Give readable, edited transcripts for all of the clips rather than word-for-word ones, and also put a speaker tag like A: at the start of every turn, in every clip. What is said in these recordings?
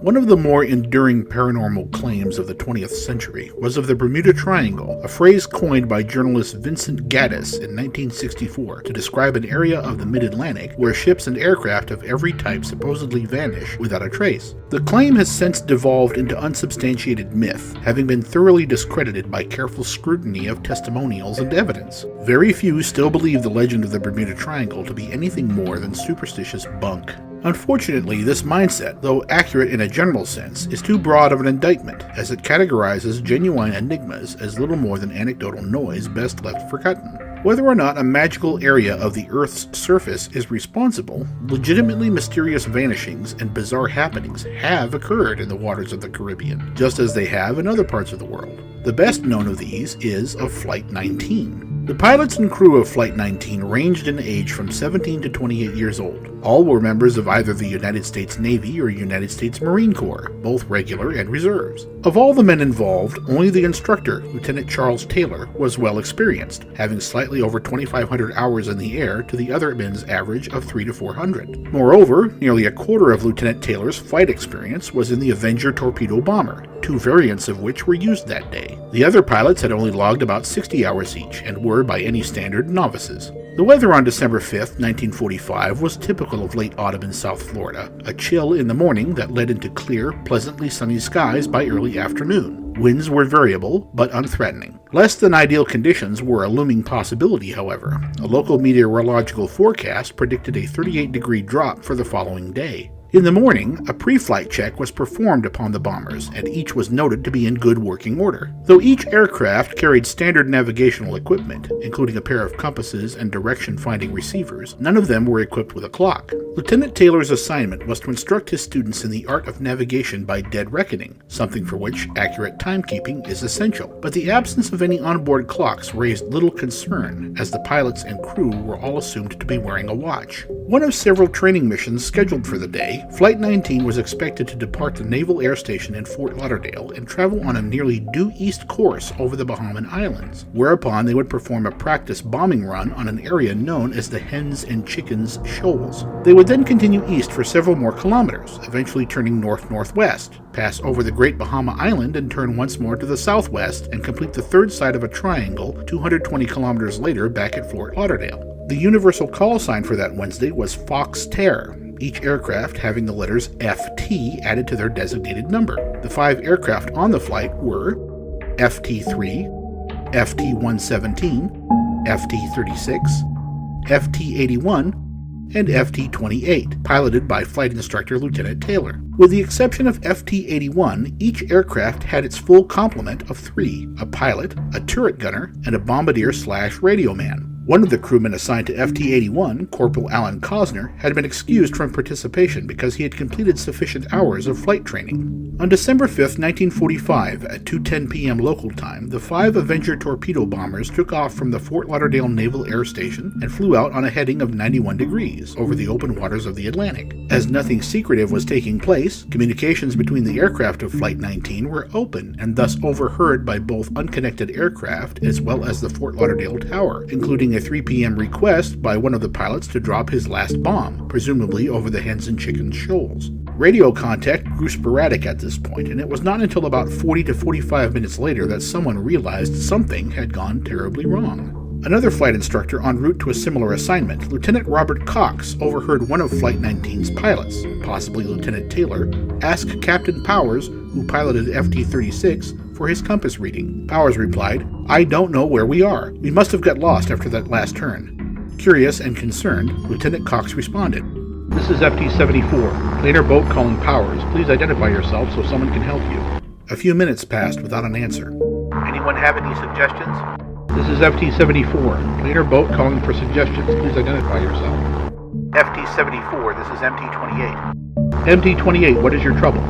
A: One of the more enduring paranormal claims of the 20th century was of the Bermuda Triangle, a phrase coined by journalist Vincent Gaddis in 1964 to describe an area of the mid-Atlantic where ships and aircraft of every type supposedly vanish without a trace. The claim has since devolved into unsubstantiated myth, having been thoroughly discredited by careful scrutiny of testimonials and evidence. Very few still believe the legend of the Bermuda Triangle to be anything more than superstitious bunk. Unfortunately, this mindset, though accurate in a general sense, is too broad of an indictment, as it categorizes genuine enigmas as little more than anecdotal noise best left forgotten. Whether or not a magical area of the Earth's surface is responsible, legitimately mysterious vanishings and bizarre happenings have occurred in the waters of the Caribbean, just as they have in other parts of the world. The best known of these is of Flight 19. The pilots and crew of Flight 19 ranged in age from 17 to 28 years old. All were members of either the United States Navy or United States Marine Corps, both regular and reserves. Of all the men involved, only the instructor, Lieutenant Charles Taylor, was well experienced, having slightly over 2,500 hours in the air to the other men's average of 300 to 400. Moreover, nearly a quarter of Lieutenant Taylor's flight experience was in the Avenger torpedo bomber, 2 variants of which were used that day. The other pilots had only logged about 60 hours each and were, by any standard, novices. The weather on December 5, 1945 was typical of late autumn in South Florida, a chill in the morning that led into clear, pleasantly sunny skies by early afternoon. Winds were variable, but unthreatening. Less than ideal conditions were a looming possibility, however. A local meteorological forecast predicted a 38-degree drop for the following day. In the morning, a pre-flight check was performed upon the bombers, and each was noted to be in good working order. Though each aircraft carried standard navigational equipment, including a pair of compasses and direction-finding receivers, none of them were equipped with a clock. Lieutenant Taylor's assignment was to instruct his students in the art of navigation by dead reckoning, something for which accurate timekeeping is essential. But the absence of any onboard clocks raised little concern, as the pilots and crew were all assumed to be wearing a watch. One of several training missions scheduled for the day, Flight 19 was expected to depart the Naval Air Station in Fort Lauderdale and travel on a nearly due east course over the Bahama Islands, whereupon they would perform a practice bombing run on an area known as the Hens and Chickens Shoals. They would then continue east for several more kilometers, eventually turning north-northwest, pass over the Great Bahama Island and turn once more to the southwest and complete the third side of a triangle 220 kilometers later back at Fort Lauderdale. The universal call sign for that Wednesday was Fox Terror, each aircraft having the letters FT added to their designated number. The 5 aircraft on the flight were FT-3, FT-117, FT-36, FT-81, and FT-28, piloted by Flight Instructor Lieutenant Taylor. With the exception of FT-81, each aircraft had its full complement of 3, a pilot, a turret gunner, and a bombardier/radio man. One of the crewmen assigned to FT-81, Corporal Alan Cosner, had been excused from participation because he had completed sufficient hours of flight training. On December 5, 1945, at 2:10 p.m. local time, the 5 Avenger torpedo bombers took off from the Fort Lauderdale Naval Air Station and flew out on a heading of 91 degrees over the open waters of the Atlantic. As nothing secretive was taking place, communications between the aircraft of Flight 19 were open and thus overheard by both unconnected aircraft as well as the Fort Lauderdale Tower, including a 3 p.m. request by one of the pilots to drop his last bomb, presumably over the Hens and Chickens Shoals. Radio contact grew sporadic at this point, and it was not until about 40 to 45 minutes later that someone realized something had gone terribly wrong. Another flight instructor en route to a similar assignment, Lieutenant Robert Cox, overheard one of Flight 19's pilots, possibly Lieutenant Taylor, ask Captain Powers, who piloted FT-36, for his compass reading. Powers replied, "I don't know where we are. We must have got lost after that last turn." Curious and concerned, Lieutenant Cox responded, "This is FT-74. Later boat calling Powers. Please identify yourself so someone can help you." A few minutes passed without an answer. "Anyone have any suggestions?" "This is FT-74. Later boat calling for suggestions. Please identify yourself." "FT-74, this is MT-28. MT-28, what is your trouble?"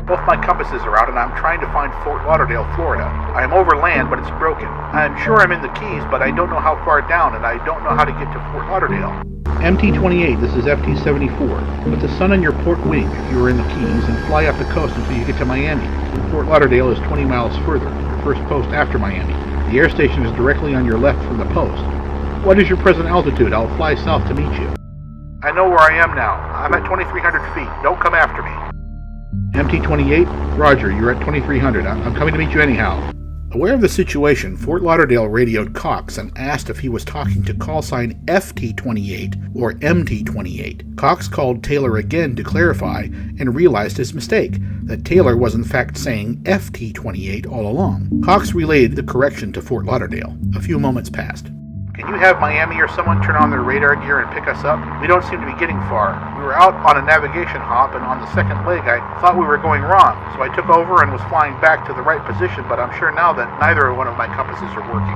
A: "Both my compasses are out and I'm trying to find Fort Lauderdale, Florida. I am over land, but it's broken. I'm sure I'm in the Keys, but I don't know how far down and I don't know how to get to Fort Lauderdale." "MT-28, this is FT-74. Put the sun on your port wing if you are in the Keys and fly up the coast until you get to Miami. Fort Lauderdale is 20 miles further, your first post after Miami. The air station is directly on your left from the post. What is your present altitude? I'll fly south to meet you." "I know where I am now. I'm at 2,300 feet. Don't come after me." MT-28, roger, you're at 2300. I'm coming to meet you anyhow. Aware of the situation, Fort Lauderdale radioed Cox and asked if he was talking to call sign FT-28 or MT-28. Cox called Taylor again to clarify and realized his mistake, that Taylor was in fact saying FT-28 all along. Cox relayed the correction to Fort Lauderdale. A few moments passed. Can you have Miami or someone turn on their radar gear and pick us up? We don't seem to be getting far. We were out on a navigation hop, and on the second leg I thought we were going wrong, so I took over and was flying back to the right position, but I'm sure now that neither one of my compasses are working.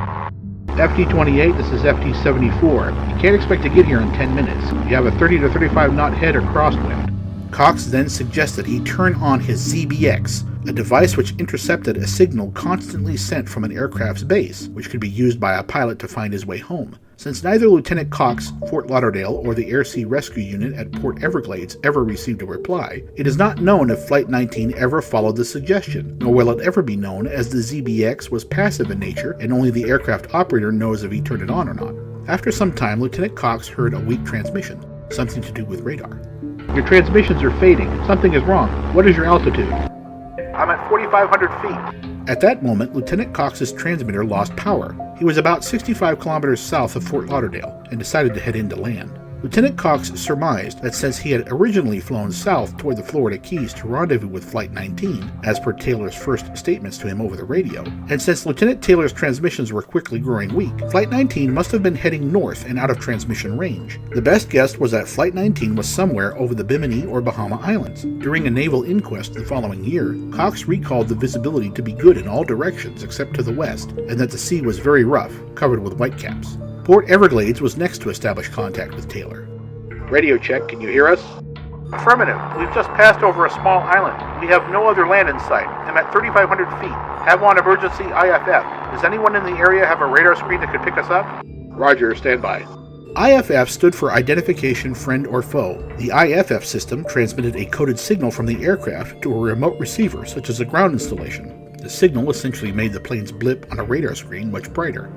A: FT-28, this is FT-74. You can't expect to get here in 10 minutes. You have a 30 to 35 knot head or crosswind. Cox then suggested he turn on his ZBX, a device which intercepted a signal constantly sent from an aircraft's base, which could be used by a pilot to find his way home. Since neither Lieutenant Cox, Fort Lauderdale, or the Air Sea Rescue Unit at Port Everglades ever received a reply, it is not known if Flight 19 ever followed the suggestion, nor will it ever be known, as the ZBX was passive in nature and only the aircraft operator knows if he turned it on or not. After some time, Lieutenant Cox heard a weak transmission, something to do with radar. Your transmissions are fading. Something is wrong. What is your altitude? I'm at 4,500 feet. At that moment, Lieutenant Cox's transmitter lost power. He was about 65 kilometers south of Fort Lauderdale and decided to head in to land. Lieutenant Cox surmised that since he had originally flown south toward the Florida Keys to rendezvous with Flight 19, as per Taylor's first statements to him over the radio, and since Lieutenant Taylor's transmissions were quickly growing weak, Flight 19 must have been heading north and out of transmission range. The best guess was that Flight 19 was somewhere over the Bimini or Bahama Islands. During a naval inquest the following year, Cox recalled the visibility to be good in all directions except to the west, and that the sea was very rough, covered with whitecaps. Port Everglades was next to establish contact with Taylor. Radio check, can you hear us? Affirmative. We've just passed over a small island. We have no other land in sight. I'm at 3,500 feet. Have on emergency IFF. Does anyone in the area have a radar screen that could pick us up? Roger, stand by. IFF stood for Identification Friend or Foe. The IFF system transmitted a coded signal from the aircraft to a remote receiver, such as a ground installation. The signal essentially made the plane's blip on a radar screen much brighter.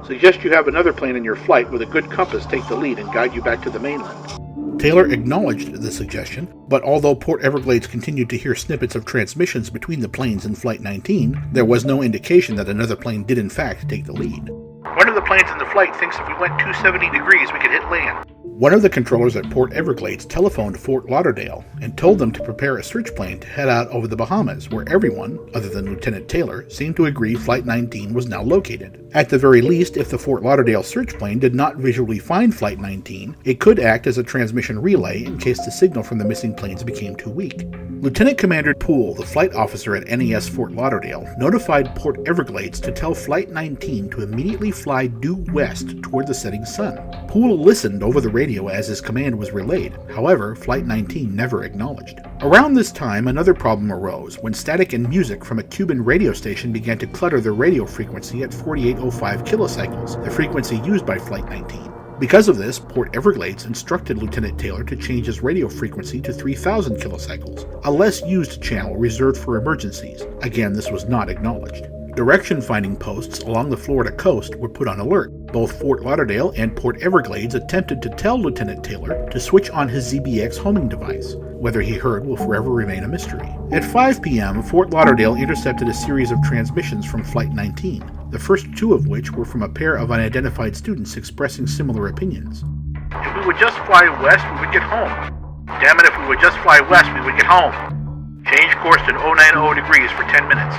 A: Suggest you have another plane in your flight with a good compass take the lead and guide you back to the mainland. Taylor acknowledged the suggestion, but although Port Everglades continued to hear snippets of transmissions between the planes in Flight 19, there was no indication that another plane did in fact take the lead. One of the planes in the flight thinks if we went 270 degrees, we could hit land. One of the controllers at Port Everglades telephoned Fort Lauderdale and told them to prepare a search plane to head out over the Bahamas, where everyone, other than Lieutenant Taylor, seemed to agree Flight 19 was now located. At the very least, if the Fort Lauderdale search plane did not visually find Flight 19, it could act as a transmission relay in case the signal from the missing planes became too weak. Lieutenant Commander Poole, the flight officer at NAS Fort Lauderdale, notified Port Everglades to tell Flight 19 to immediately fly due west toward the setting sun. Poole listened over the radio as his command was relayed. However, Flight 19 never acknowledged. Around this time, another problem arose when static and music from a Cuban radio station began to clutter the radio frequency at 4805 kilocycles, the frequency used by Flight 19. Because of this, Port Everglades instructed Lieutenant Taylor to change his radio frequency to 3000 kilocycles, a less used channel reserved for emergencies. Again, this was not acknowledged. Direction-finding posts along the Florida coast were put on alert. Both Fort Lauderdale and Port Everglades attempted to tell Lieutenant Taylor to switch on his ZBX homing device. Whether he heard will forever remain a mystery. At 5 p.m., Fort Lauderdale intercepted a series of transmissions from Flight 19, the first two of which were from a pair of unidentified students expressing similar opinions. If we would just fly west, we would get home. Damn it, if we would just fly west, we would get home. Change course to 090 degrees for 10 minutes.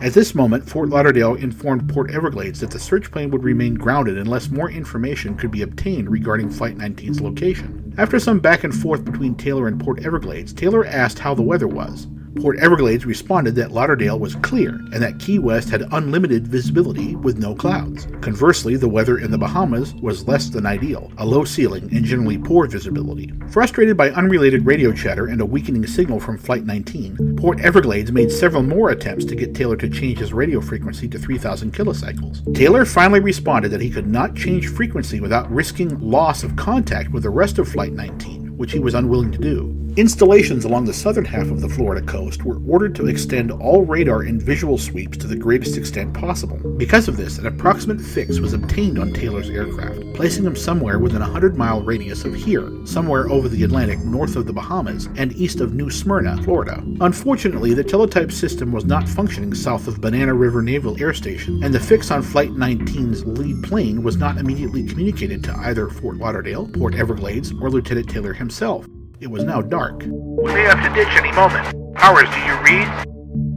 A: At this moment, Fort Lauderdale informed Port Everglades that the search plane would remain grounded unless more information could be obtained regarding Flight 19's location. After some back and forth between Taylor and Port Everglades, Taylor asked how the weather was. Port Everglades responded that Lauderdale was clear and that Key West had unlimited visibility with no clouds. Conversely, the weather in the Bahamas was less than ideal, a low ceiling and generally poor visibility. Frustrated by unrelated radio chatter and a weakening signal from Flight 19, Port Everglades made several more attempts to get Taylor to change his radio frequency to 3000 kilocycles. Taylor finally responded that he could not change frequency without risking loss of contact with the rest of Flight 19, which he was unwilling to do. Installations along the southern half of the Florida coast were ordered to extend all radar and visual sweeps to the greatest extent possible. Because of this, an approximate fix was obtained on Taylor's aircraft, placing him somewhere within a 100-mile radius of here, somewhere over the Atlantic north of the Bahamas and east of New Smyrna, Florida. Unfortunately, the teletype system was not functioning south of Banana River Naval Air Station, and the fix on Flight 19's lead plane was not immediately communicated to either Fort Lauderdale, Port Everglades, or Lieutenant Taylor himself. It was now dark.
B: We may have to ditch any moment. Powers, do you read?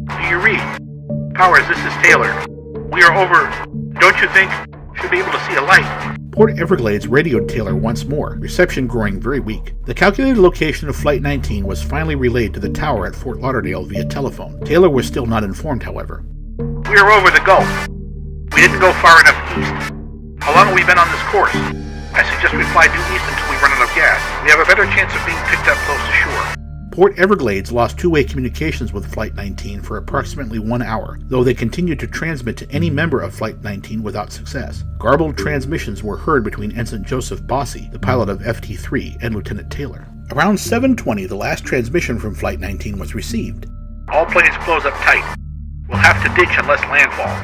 B: Do you read? Powers, this is Taylor. We are over. Don't you think? Should be able to see a light.
A: Port Everglades radioed Taylor once more, reception growing very weak. The calculated location of Flight 19 was finally relayed to the tower at Fort Lauderdale via telephone. Taylor was still not informed, however.
B: We are over the Gulf. We didn't go far enough east. How long have we been on this course? I suggest we fly due east until we run out of gas. We have a better chance of being picked up close to shore.
A: Port Everglades lost two-way communications with Flight 19 for approximately 1 hour, though they continued to transmit to any member of Flight 19 without success. Garbled transmissions were heard between Ensign Joseph Bossy, the pilot of FT-3, and Lieutenant Taylor. Around 7:20, the last transmission from Flight 19 was received.
B: All planes close up tight. We'll have to ditch unless landfall.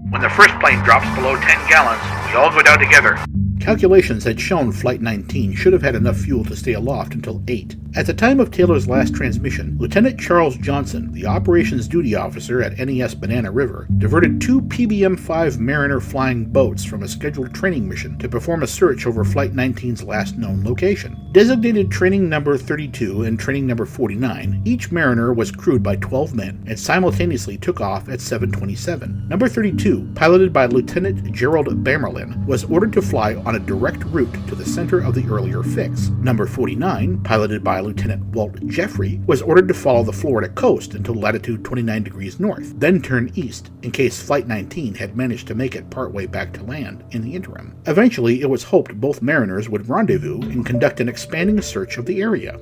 B: When the first plane drops below 10 gallons, we all go down together.
A: Calculations had shown Flight 19 should have had enough fuel to stay aloft until 8. At the time of Taylor's last transmission, Lieutenant Charles Johnson, the operations duty officer at NES Banana River, diverted two PBM-5 Mariner flying boats from a scheduled training mission to perform a search over Flight 19's last known location. Designated Training Number 32 and Training Number 49, each Mariner was crewed by 12 men and simultaneously took off at 7:27. Number 32, piloted by Lieutenant Gerald Bamerlin, was ordered to fly on a direct route to the center of the earlier fix. Number 49, piloted by Lieutenant Walt Jeffrey, was ordered to follow the Florida coast until latitude 29 degrees north, then turn east in case Flight 19 had managed to make it partway back to land in the interim. Eventually, it was hoped both mariners would rendezvous and conduct an expanding search of the area.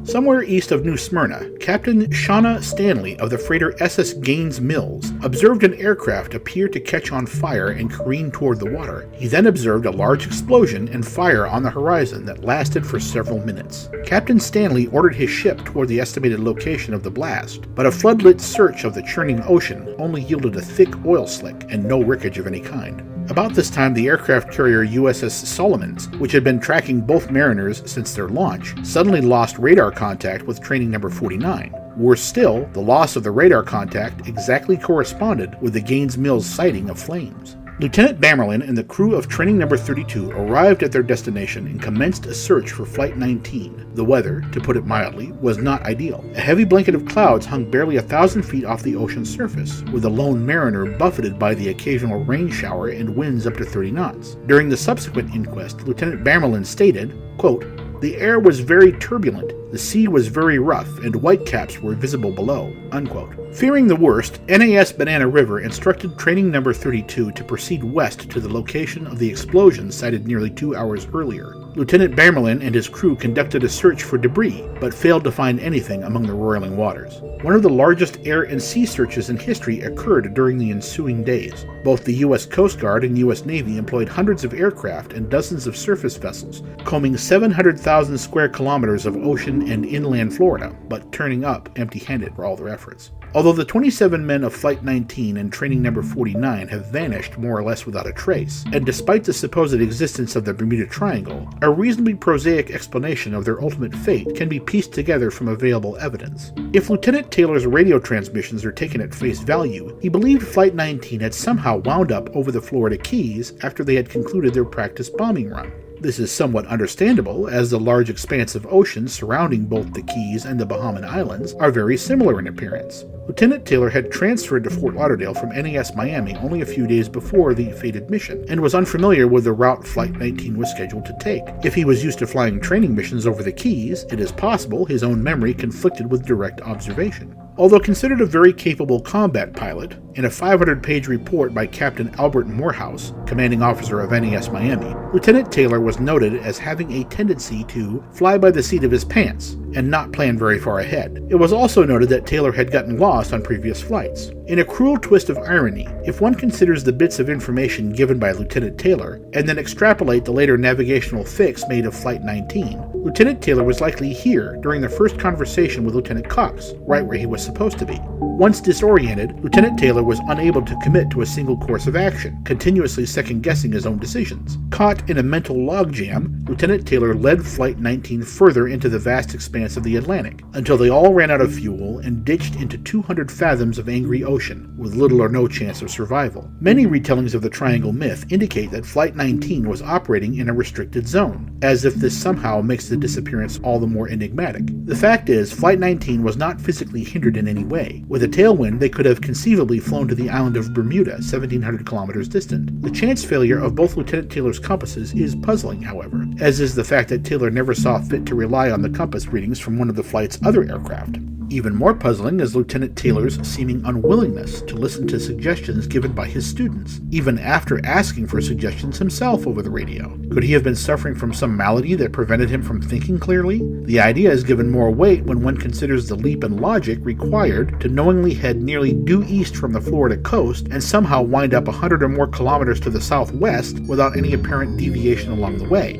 A: Somewhere east of New Smyrna, Captain Shauna Stanley of the freighter SS Gaines Mills observed an aircraft appear to catch on fire and careen toward the water. He then observed a large explosion and fire on the horizon that lasted for several minutes. Captain Stanley ordered his ship toward the estimated location of the blast, but a floodlit search of the churning ocean only yielded a thick oil slick and no wreckage of any kind. About this time, the aircraft carrier USS Solomons, which had been tracking both mariners since their launch, suddenly lost radar contact with Training Number 49. Worse still, the loss of the radar contact exactly corresponded with the Gaines Mills sighting of flames. Lieutenant Bamerlin and the crew of Training Number 32 arrived at their destination and commenced a search for Flight 19. The weather, to put it mildly, was not ideal. A heavy blanket of clouds hung barely 1,000 feet off the ocean's surface, with the lone mariner buffeted by the occasional rain shower and winds up to 30 knots. During the subsequent inquest, Lieutenant Bamerlin stated, quote, "The air was very turbulent, the sea was very rough, and whitecaps were visible below," unquote. Fearing the worst, NAS Banana River instructed Training Number 32 to proceed west to the location of the explosion sighted nearly 2 hours earlier. Lieutenant Bamerlin and his crew conducted a search for debris, but failed to find anything among the roiling waters. One of the largest air and sea searches in history occurred during the ensuing days. Both the U.S. Coast Guard and U.S. Navy employed hundreds of aircraft and dozens of surface vessels, combing 700,000 square kilometers of ocean and inland Florida, but turning up empty-handed for all their efforts. Although the 27 men of Flight 19 and Training Number 49 have vanished more or less without a trace, and despite the supposed existence of the Bermuda Triangle, a reasonably prosaic explanation of their ultimate fate can be pieced together from available evidence. If Lieutenant Taylor's radio transmissions are taken at face value, he believed Flight 19 had somehow wound up over the Florida Keys after they had concluded their practice bombing run. This is somewhat understandable, as the large expanse of ocean surrounding both the Keys and the Bahamian Islands are very similar in appearance. Lieutenant Taylor had transferred to Fort Lauderdale from NAS Miami only a few days before the fated mission, and was unfamiliar with the route Flight 19 was scheduled to take. If he was used to flying training missions over the Keys, it is possible his own memory conflicted with direct observation. Although considered a very capable combat pilot, in a 500-page report by Captain Albert Morehouse, commanding officer of NAS Miami, Lieutenant Taylor was noted as having a tendency to fly by the seat of his pants and not plan very far ahead. It was also noted that Taylor had gotten lost on previous flights. In a cruel twist of irony, if one considers the bits of information given by Lieutenant Taylor, and then extrapolate the later navigational fix made of Flight 19, Lieutenant Taylor was likely here during the first conversation with Lieutenant Cox, right where he was supposed to be. Once disoriented, Lieutenant Taylor was unable to commit to a single course of action, continuously second-guessing his own decisions. Caught in a mental logjam, Lieutenant Taylor led Flight 19 further into the vast expanse of the Atlantic, until they all ran out of fuel and ditched into 200 fathoms of angry ocean, with little or no chance of survival. Many retellings of the Triangle myth indicate that Flight 19 was operating in a restricted zone, as if this somehow makes the disappearance all the more enigmatic. The fact is, Flight 19 was not physically hindered in any way. With a tailwind, they could have conceivably flown to the island of Bermuda, 1,700 kilometers distant. The chance failure of both Lieutenant Taylor's compasses is puzzling, however, as is the fact that Taylor never saw fit to rely on the compass readings from one of the flight's other aircraft. Even more puzzling is Lieutenant Taylor's seeming unwillingness to listen to suggestions given by his students, even after asking for suggestions himself over the radio. Could he have been suffering from some malady that prevented him from thinking clearly? The idea is given more weight when one considers the leap in logic required to knowingly head nearly due east from the Florida coast and somehow wind up 100 or more kilometers to the southwest without any apparent deviation along the way.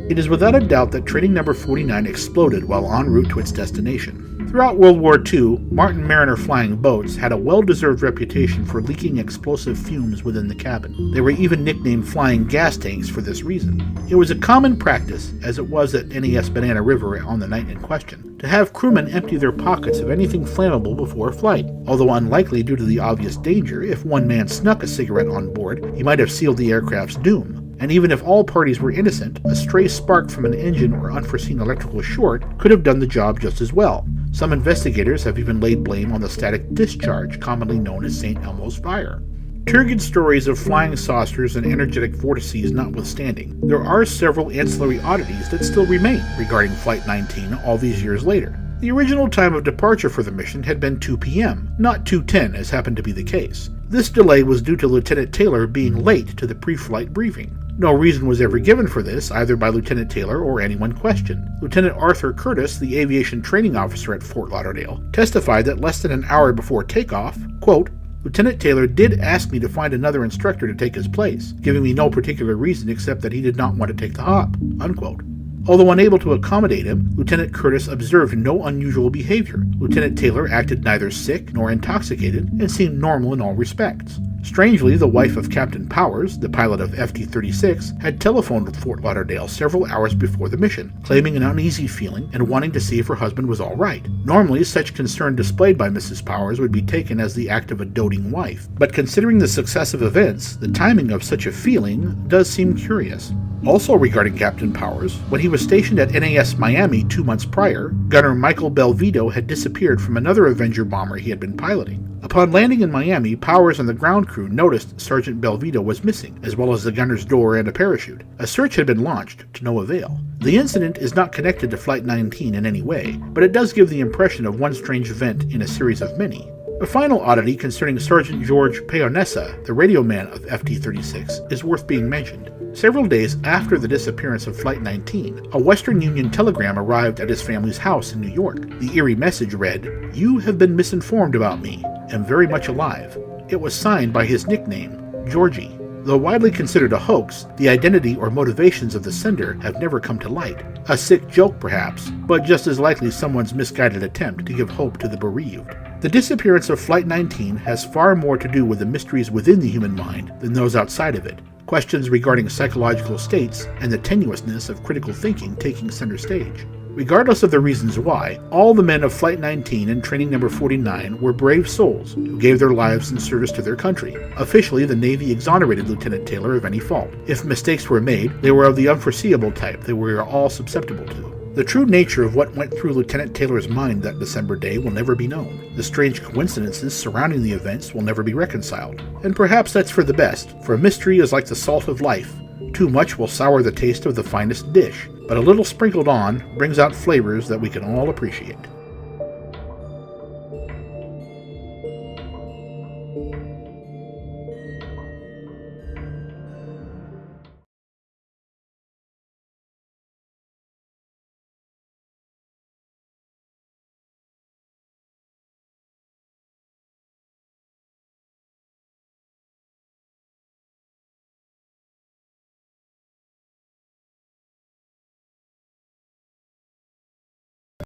A: It is without a doubt that training number 49 exploded while en route to its destination. Throughout World War II, Martin Mariner flying boats had a well-deserved reputation for leaking explosive fumes within the cabin. They were even nicknamed flying gas tanks for this reason. It was a common practice, as it was at NAS Banana River on the night in question, to have crewmen empty their pockets of anything flammable before flight. Although unlikely due to the obvious danger, if one man snuck a cigarette on board, he might have sealed the aircraft's doom. And even if all parties were innocent, a stray spark from an engine or unforeseen electrical short could have done the job just as well. Some investigators have even laid blame on the static discharge, commonly known as St. Elmo's fire. Turgid stories of flying saucers and energetic vortices notwithstanding, there are several ancillary oddities that still remain regarding Flight 19 all these years later. The original time of departure for the mission had been 2 p.m., not 2:10 as happened to be the case. This delay was due to Lieutenant Taylor being late to the pre-flight briefing. No reason was ever given for this, either by Lieutenant Taylor or anyone questioned. Lieutenant Arthur Curtis, the aviation training officer at Fort Lauderdale, testified that less than an hour before takeoff, quote, "Lieutenant Taylor did ask me to find another instructor to take his place, giving me no particular reason except that he did not want to take the hop," unquote. Although unable to accommodate him, Lieutenant Curtis observed no unusual behavior. Lieutenant Taylor acted neither sick nor intoxicated and seemed normal in all respects. Strangely, the wife of Captain Powers, the pilot of FT-36, had telephoned with Fort Lauderdale several hours before the mission, claiming an uneasy feeling and wanting to see if her husband was all right. Normally, such concern displayed by Mrs. Powers would be taken as the act of a doting wife, but considering the successive events, the timing of such a feeling does seem curious. Also regarding Captain Powers, when he was stationed at NAS Miami 2 months prior, Gunner Michael Belvito had disappeared from another Avenger bomber he had been piloting. Upon landing in Miami, Powers and the ground crew noticed Sergeant Belvito was missing, as well as the gunner's door and a parachute. A search had been launched, to no avail. The incident is not connected to Flight 19 in any way, but it does give the impression of one strange event in a series of many. A final oddity concerning Sergeant George Peonessa, the radio man of FT-36, is worth being mentioned. Several days after the disappearance of Flight 19, a Western Union telegram arrived at his family's house in New York. The eerie message read, "You have been misinformed about me. Am very much alive." It was signed by his nickname, Georgie. Though widely considered a hoax, the identity or motivations of the sender have never come to light. A sick joke perhaps, but just as likely someone's misguided attempt to give hope to the bereaved. The disappearance of Flight 19 has far more to do with the mysteries within the human mind than those outside of it. Questions regarding psychological states and the tenuousness of critical thinking taking center stage. Regardless of the reasons why, all the men of Flight 19 and Training Number 49 were brave souls who gave their lives in service to their country. Officially, the Navy exonerated Lieutenant Taylor of any fault. If mistakes were made, they were of the unforeseeable type that we are all susceptible to. The true nature of what went through Lieutenant Taylor's mind that December day will never be known. The strange coincidences surrounding the events will never be reconciled. And perhaps that's for the best, for mystery is like the salt of life. Too much will sour the taste of the finest dish, but a little sprinkled on brings out flavors that we can all appreciate.